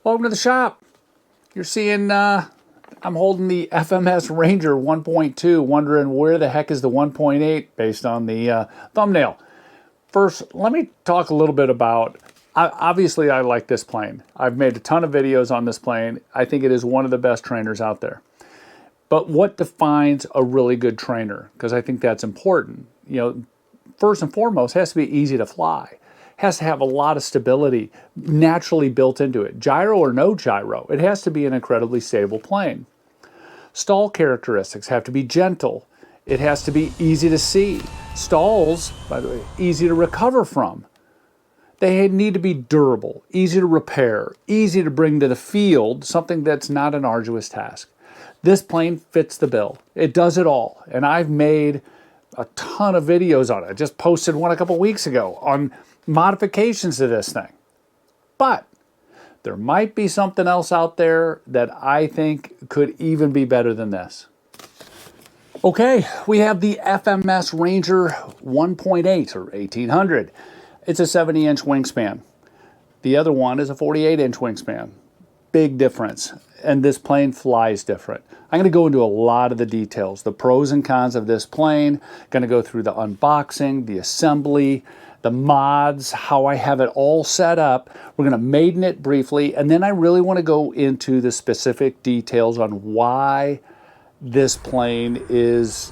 Welcome to the shop. You're seeing, I'm holding the FMS Ranger 1.2, wondering where the heck is the 1.8 based on the thumbnail. First, let me talk a little bit about, obviously I like this plane. I've made a ton of videos on this plane. I think it is one of the best trainers out there. But what defines a really good trainer? Because I think that's important. You know, first and foremost, it has to be easy to fly. Has to have a lot of stability naturally built into it. Gyro or no gyro, it has to be an incredibly stable plane. Stall characteristics have to be gentle. It has to be easy to see. Stalls, by the way, easy to recover from. They need to be durable, easy to repair, easy to bring to the field, something that's not an arduous task. This plane fits the bill. It does it all. And I've made a ton of videos on it. I just posted one a couple weeks ago on modifications to this thing. But there might be something else out there that I think could even be better than this. Okay, we have the FMS Ranger 1.8 or 1800. It's a 70-inch wingspan. The other one is a 48-inch wingspan. Big difference. And this plane flies different. I'm going to go into a lot of the details, the pros and cons of this plane. Going to go through the unboxing, the assembly, the mods, how I have it all set up. We're going to maiden it briefly, and then I really want to go into the specific details on why this plane it's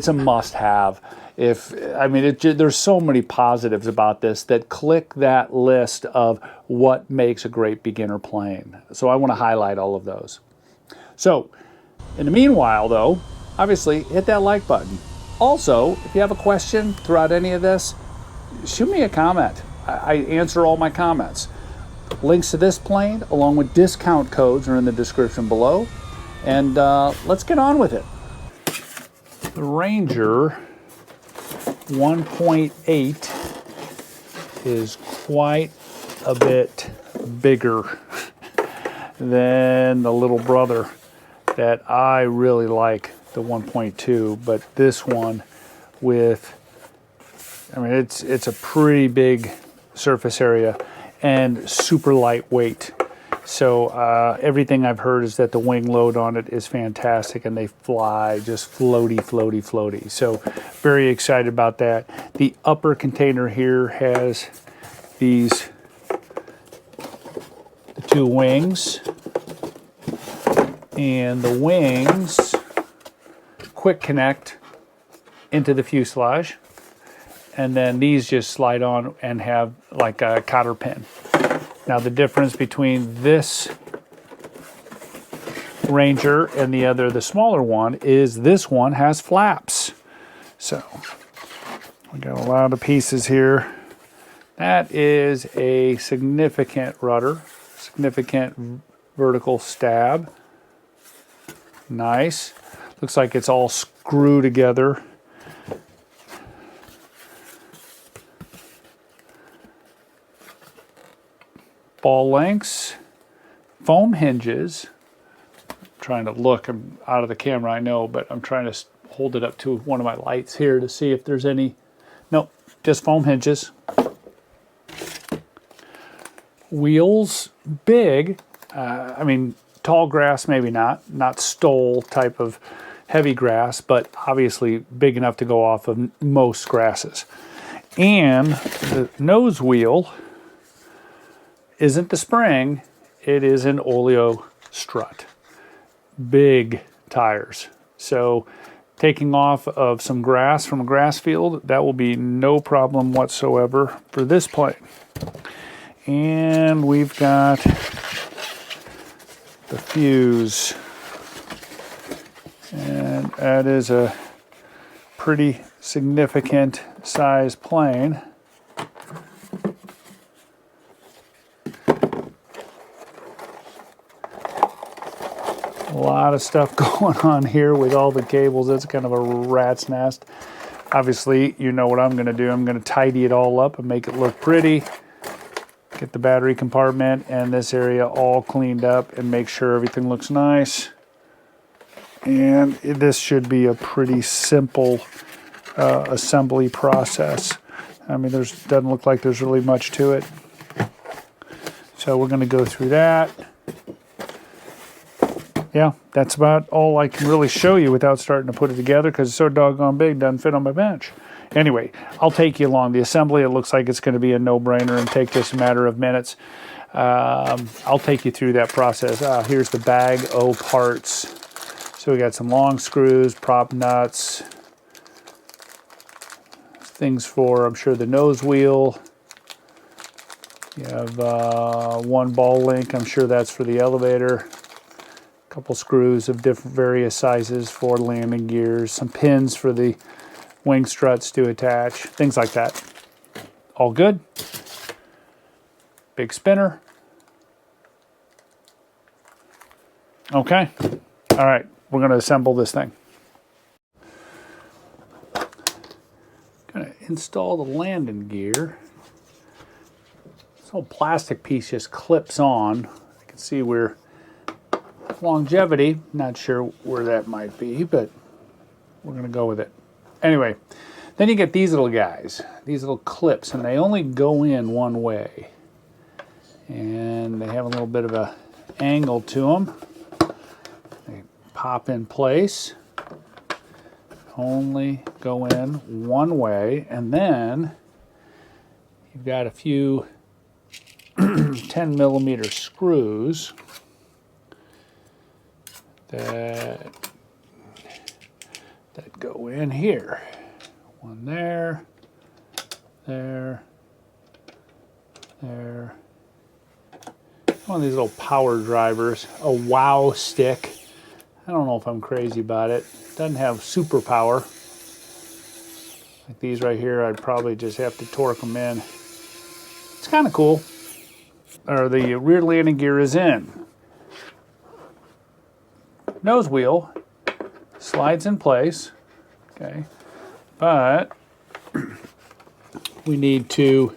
a must-have. There's so many positives about this that click that list of what makes a great beginner plane. So I want to highlight all of those. So, in the meanwhile, though, obviously hit that like button. Also, if you have a question throughout any of this, shoot me a comment. I answer all my comments. Links to this plane, along with discount codes, are in the description below. And let's get on with it. The Ranger 1.8 is quite a bit bigger than the little brother that I really like, the 1.2. But this one it's a pretty big surface area and super lightweight. So everything I've heard is that the wing load on it is fantastic and they fly just floaty, floaty, floaty. So very excited about that. The upper container here has the two wings, and the wings quick connect into the fuselage. And then these just slide on and have like a cotter pin. Now the difference between this Ranger and the smaller one, is this one has flaps. So we got a lot of pieces here. That is a significant rudder, significant vertical stab. Nice. Looks like it's all screwed together. Ball lengths, foam hinges. I'm trying to look, I'm out of the camera, I know, but I'm trying to hold it up to one of my lights here to see if there's any. Nope, just foam hinges. Wheels, big. Tall grass, maybe not stole type of heavy grass, but obviously big enough to go off of most grasses. And the nose wheel isn't the spring, it is an oleo strut. Big tires. So taking off of some grass from a grass field, that will be no problem whatsoever for this plane. And we've got the fuse. And that is a pretty significant size plane. A lot of stuff going on here with all the cables. It's kind of a rat's nest. Obviously, you know what I'm going to do. I'm going to tidy it all up and make it look pretty. Get the battery compartment and this area all cleaned up and make sure everything looks nice. And this should be a pretty simple assembly process. Doesn't look like there's really much to it. So we're going to go through that. Yeah, that's about all I can really show you without starting to put it together because it's so doggone big, doesn't fit on my bench. Anyway, I'll take you along the assembly. It looks like it's going to be a no-brainer and take just a matter of minutes. I'll take you through that process. Here's the bag O parts. So we got some long screws, prop nuts, things for, I'm sure, the nose wheel. You have one ball link. I'm sure that's for the elevator. A couple screws of different various sizes for landing gears. Some pins for the wing struts to attach. Things like that. All good. Big spinner. Okay. All right. We're going to assemble this thing. Going to install the landing gear. This whole plastic piece just clips on. I can see where longevity, not sure where that might be, but we're going to go with it. Anyway, then you get these little guys, these little clips, and they only go in one way. And they have a little bit of an angle to them. They pop in place, only go in one way, and then you've got a few 10mm screws that go in here. One there, there, there. One of these little power drivers, a wow stick. I don't know if I'm crazy about it. Doesn't have super power. Like these right here, I'd probably just have to torque them in. It's kind of cool. Or the rear landing gear is in. Nose wheel slides in place. Okay, but we need to,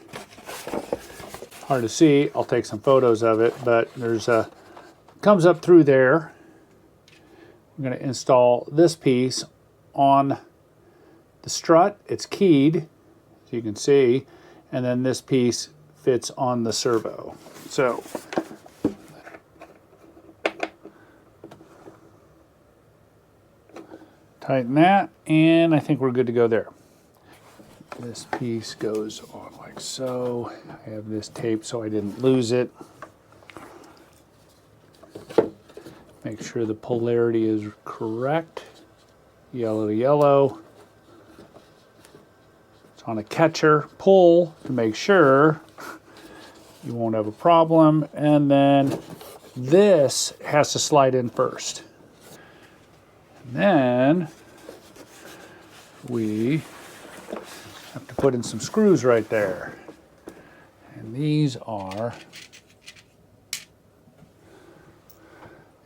hard to see, I'll take some photos of it, but there's a, comes up through there. I'm going to install this piece on the strut. It's keyed, as you can see, and then this piece fits on the servo. So, tighten that, and I think we're good to go there. This piece goes on like so. I have this taped so I didn't lose it. Make sure the polarity is correct. Yellow to yellow. It's on a catcher. Pull to make sure you won't have a problem. And then this has to slide in first. And then we have to put in some screws right there. And these are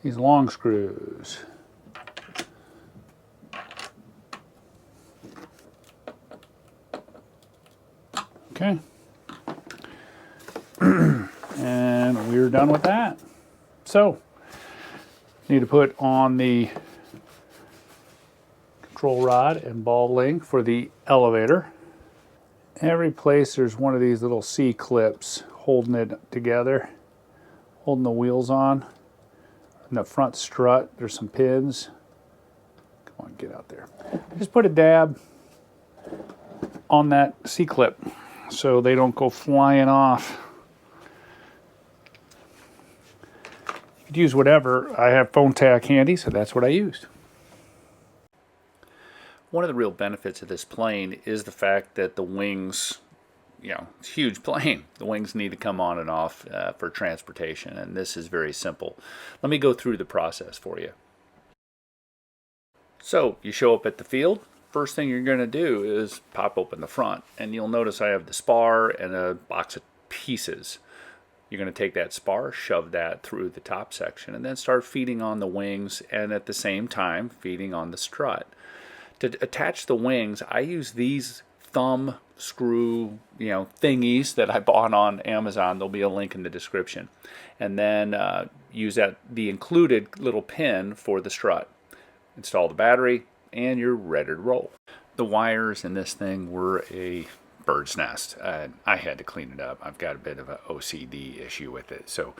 these long screws. Okay. And we're done with that. So, need to put on the control rod and ball link for the elevator. Every place there's one of these little C-clips holding it together, holding the wheels on. In the front strut, there's some pins. Come on, get out there. Just put a dab on that C-clip so they don't go flying off. You could use whatever. I have phone tack handy, so that's what I used. One of the real benefits of this plane is the fact that the wings, you know, it's a huge plane. The wings need to come on and off for transportation, and this is very simple. Let me go through the process for you. So, you show up at the field. First thing you're going to do is pop open the front, and you'll notice I have the spar and a box of pieces. You're going to take that spar, shove that through the top section, and then start feeding on the wings, and at the same time, feeding on the strut. To attach the wings, I use these thumb screw, thingies that I bought on Amazon. There'll be a link in the description. And then use the included little pin for the strut. Install the battery, and you're ready to roll. The wires in this thing were a bird's nest. I had to clean it up. I've got a bit of an OCD issue with it. So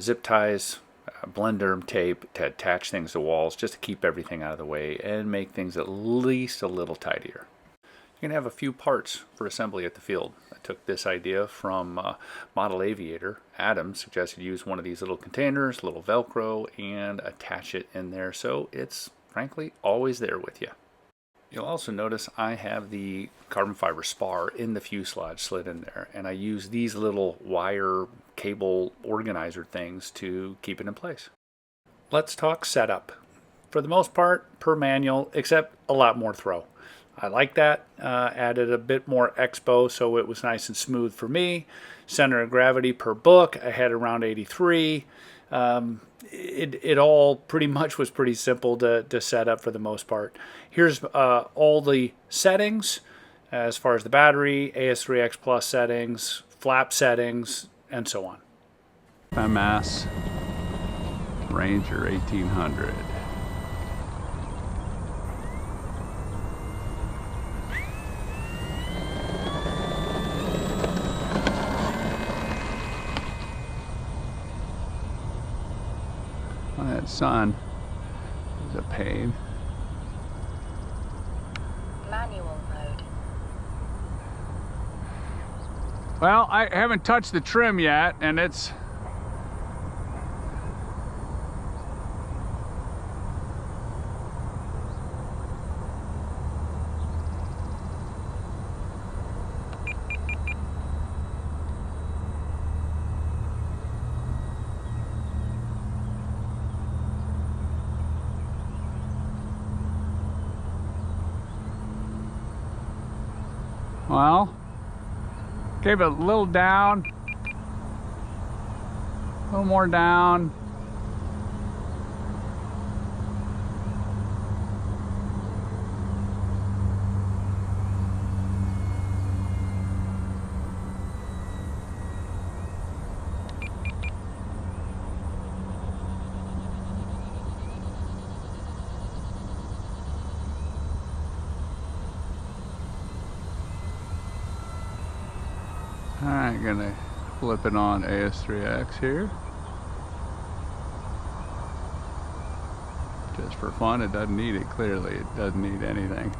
zip ties, blender tape to attach things to walls just to keep everything out of the way and make things at least a little tidier. You're going to have a few parts for assembly at the field. I took this idea from Model Aviator. Adam suggested use one of these little containers, little Velcro, and attach it in there so it's frankly always there with you. You'll also notice I have the carbon fiber spar in the fuselage slid in there, and I use these little wire cable organizer things to keep it in place. Let's talk setup. For the most part, per manual, except a lot more throw. I like that. Added a bit more expo so it was nice and smooth for me. Center of gravity per book, I had around 83. It all pretty much was pretty simple to set up for the most part. Here's all the settings as far as the battery, AS3X Plus settings, flap settings, and so on. FMS Ranger 1800. That sun is a pain. Manual mode. Well, I haven't touched the trim yet, and it's well, gave it a little down, a little more down. Alright, gonna flip it on AS3X here. Just for fun, it doesn't need it clearly, it doesn't need anything.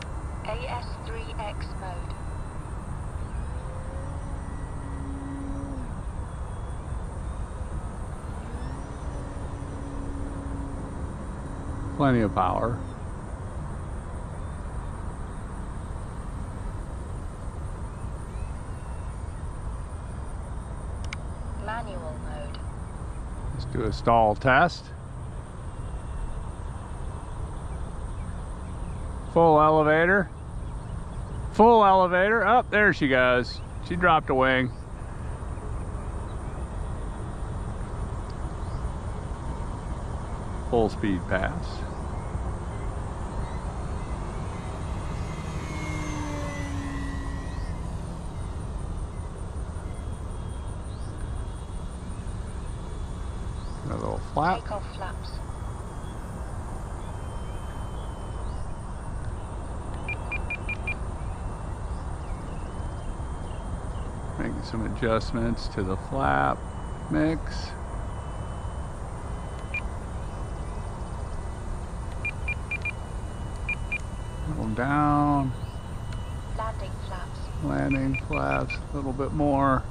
AS3X mode. Plenty of power. Manual mode. Let's do a stall test. Full elevator. Full elevator. Oh, there she goes. She dropped a wing. Full speed pass. A little flap. Take off flaps. Making some adjustments to the flap mix. Little down. Landing flaps. Landing flaps a little bit more.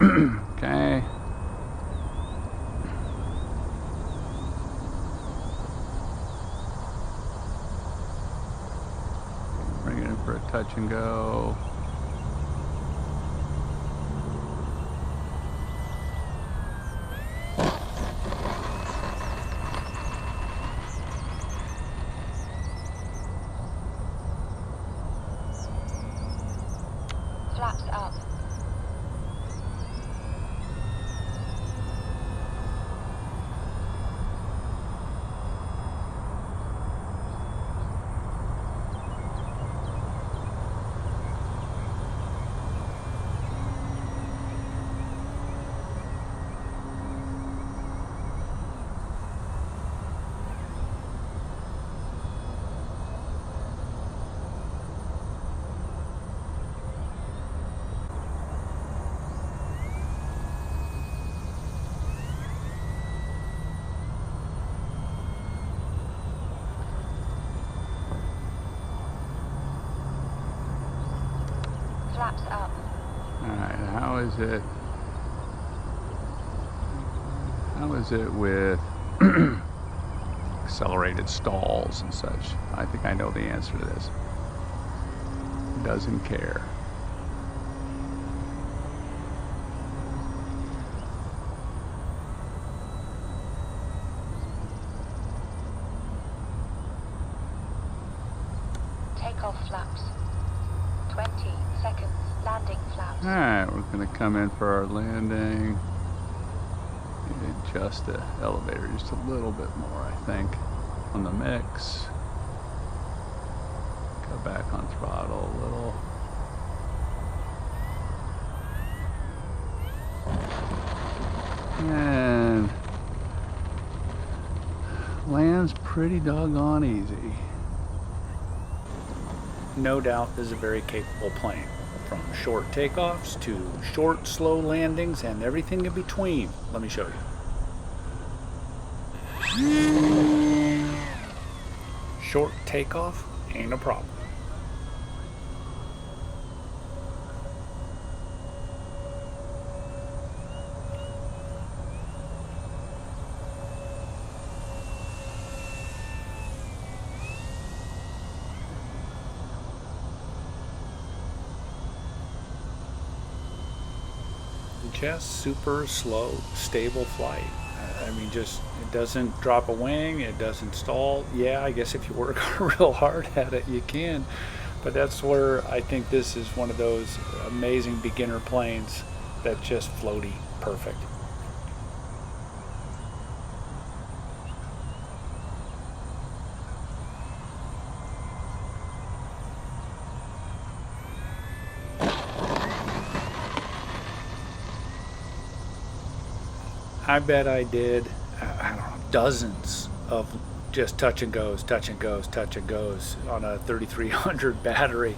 Okay. Bring it in for a touch and go. Flaps up. Flaps up. Alright, how is it with accelerated stalls and such? I think I know the answer to this. Doesn't care. Takeoff flaps. 20 seconds. Landing flaps. Alright, we're going to come in for our landing. Adjust the elevator just a little bit more, I think, on the mix. Go back on throttle a little. And lands pretty doggone easy. No doubt this is a very capable plane. From short takeoffs to short, slow landings and everything in between. Let me show you. Short takeoff ain't a problem. Just super slow, stable flight. I mean, just it doesn't drop a wing, it doesn't stall. Yeah, I guess if you work real hard at it, you can. But that's where I think this is one of those amazing beginner planes that's just floaty, perfect. I bet I did, I don't know, dozens of just touch and goes, touch and goes, touch and goes on a 3300 battery,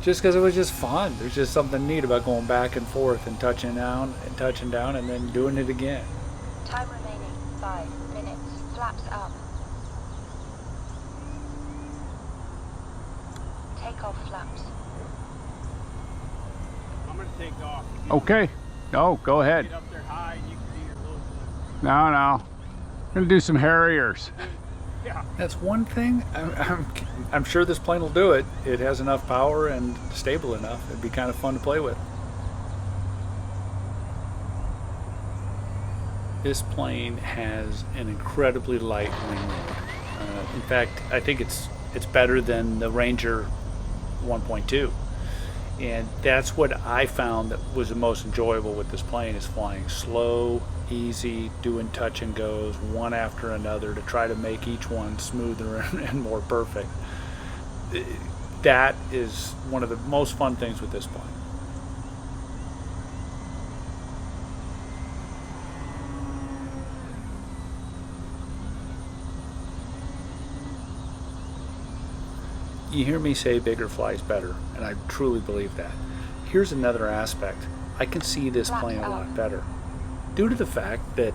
just because it was just fun. There's just something neat about going back and forth and touching down and then doing it again. Time remaining 5 minutes. Flaps up. Takeoff flaps. I'm going to take off. Okay. Oh, go ahead. Get up there high and you can see your little one. No. I'm gonna do some Harriers. Yeah. That's one thing. I'm sure this plane will do it. It has enough power and stable enough. It'd be kind of fun to play with. This plane has an incredibly light wing load. In fact, I think it's better than the Ranger 1.2. And that's what I found that was the most enjoyable with this plane, is flying slow, easy, doing touch and goes one after another to try to make each one smoother and more perfect. That is one of the most fun things with this plane. You hear me say bigger flies better, and I truly believe that. Here's another aspect. I can see this plane a lot better due to the fact that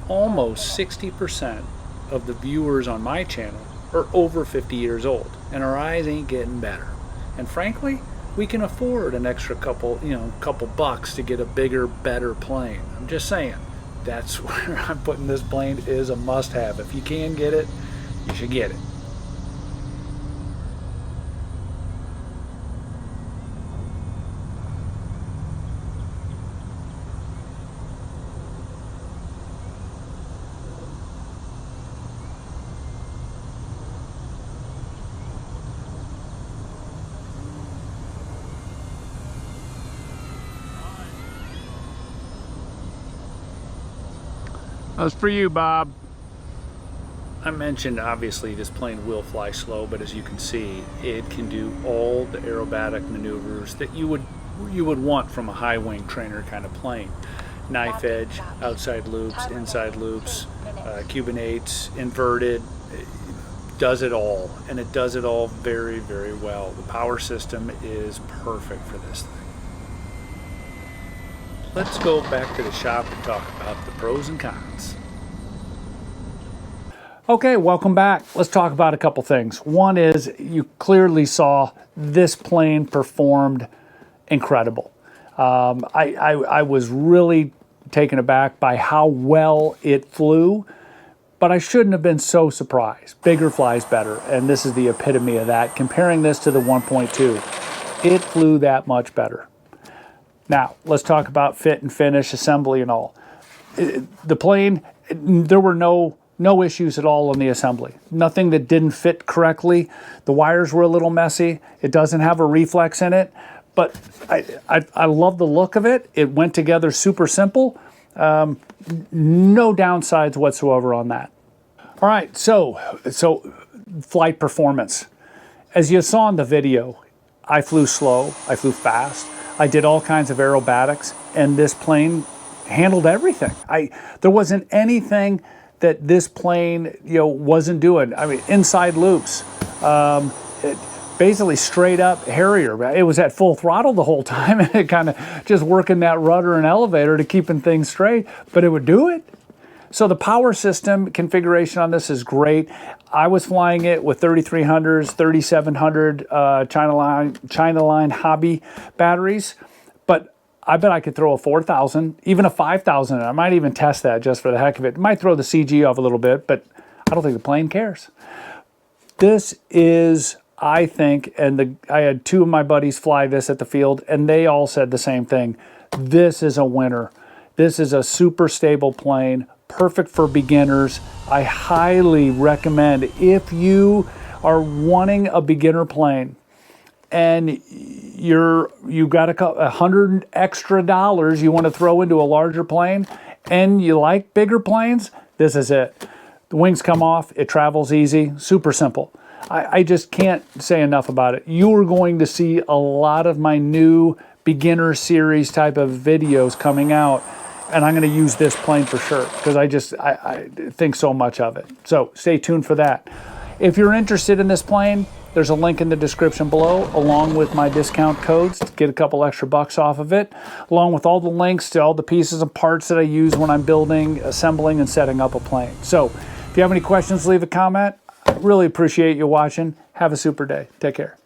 almost 60% of the viewers on my channel are over 50 years old, and our eyes ain't getting better. And frankly, we can afford an extra couple bucks to get a bigger, better plane. I'm just saying, that's where I'm putting this plane is a must-have. If you can get it, you should get it. That's for you, Bob. I mentioned obviously this plane will fly slow, but as you can see, it can do all the aerobatic maneuvers that you would want from a high wing trainer kind of plane. Knife edge, outside loops, inside loops, Cuban 8s, inverted. It does it all, and it does it all very, very well. The power system is perfect for this thing. Let's go back to the shop and talk about the pros and cons. Okay, welcome back. Let's talk about a couple things. One is you clearly saw this plane performed incredible. I was really taken aback by how well it flew, but I shouldn't have been so surprised. Bigger flies better, and this is the epitome of that. Comparing this to the 1.2, it flew that much better. Now, let's talk about fit and finish, assembly and all. The plane, there were no issues at all on the assembly. Nothing that didn't fit correctly. The wires were a little messy. It doesn't have a reflex in it, but I love the look of it. It went together super simple. No downsides whatsoever on that. All right, so flight performance. As you saw in the video, I flew slow, I flew fast, I did all kinds of aerobatics, and this plane handled everything. There wasn't anything that this plane wasn't doing. I mean, inside loops, basically straight up Harrier. It was at full throttle the whole time, and it kind of just working that rudder and elevator to keeping things straight, but it would do it. So the power system configuration on this is great. I was flying it with 3300s, 3700 China line hobby batteries, but I bet I could throw a 4000, even a 5000. I might even test that just for the heck of it. Might throw the CG off a little bit, but I don't think the plane cares. This is, I think, and I had two of my buddies fly this at the field, and they all said the same thing. This is a winner. This is a super stable plane, perfect for beginners. I highly recommend, if you are wanting a beginner plane and you got $100 extra you want to throw into a larger plane and you like bigger planes, this is it. The wings come off, it travels easy, super simple. I just can't say enough about it. You are going to see a lot of my new beginner series type of videos coming out, and I'm going to use this plane for sure because I think so much of it. So stay tuned for that. If you're interested in this plane, there's a link in the description below, along with my discount codes to get a couple extra bucks off of it, along with all the links to all the pieces and parts that I use when I'm building, assembling, and setting up a plane. So if you have any questions, leave a comment. I really appreciate you watching. Have a super day. Take care.